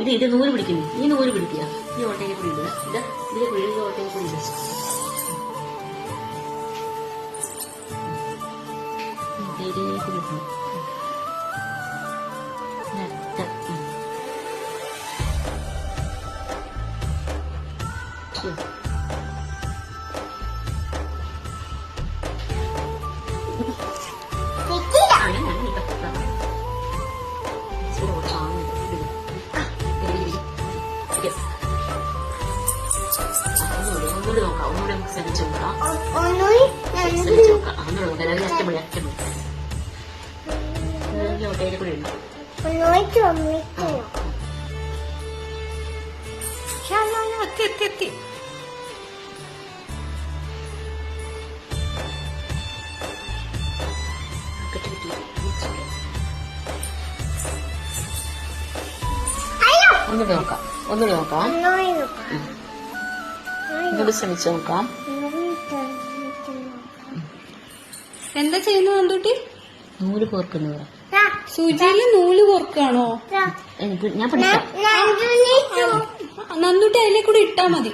ഇത് നൂല് പിടിക്കുന്നു. ഈ നൂല് പിടിക്കുക. ഈ ഓട്ടയിൽ കൂടി ഇടുക. ഇതിലെ കൂടി ഈ ഓട്ടയിൽ കൂടി ഇടുക. ഇതിലേക്ക് ഇടണം. ഒന്നുകൂടി നോക്കാം. ഒന്നുകൂടി നമുക്ക് ശ്രമിച്ചു നോക്കാം. ഒന്നുകൂടി നോക്കാം. അത് അറ്റമണി ഓട്ടയിൽ കൂടി ഇടണം. എത്തി ഒന്നുകൂടി നോക്കാം. ഒന്നുകൂടി ശ്രമിച്ചു നോക്കാം. എന്താ ചെയ്യുന്നു നന്ദൂട്ടി? നൂല് കോർക്കുന്നത്. സൂചിയില് നൂല് കോർക്കാണോ? ഞാൻ പഠിക്കാം. നന്ദൂട്ടി അതിലേക്കൂടെ ഇട്ടാ മതി.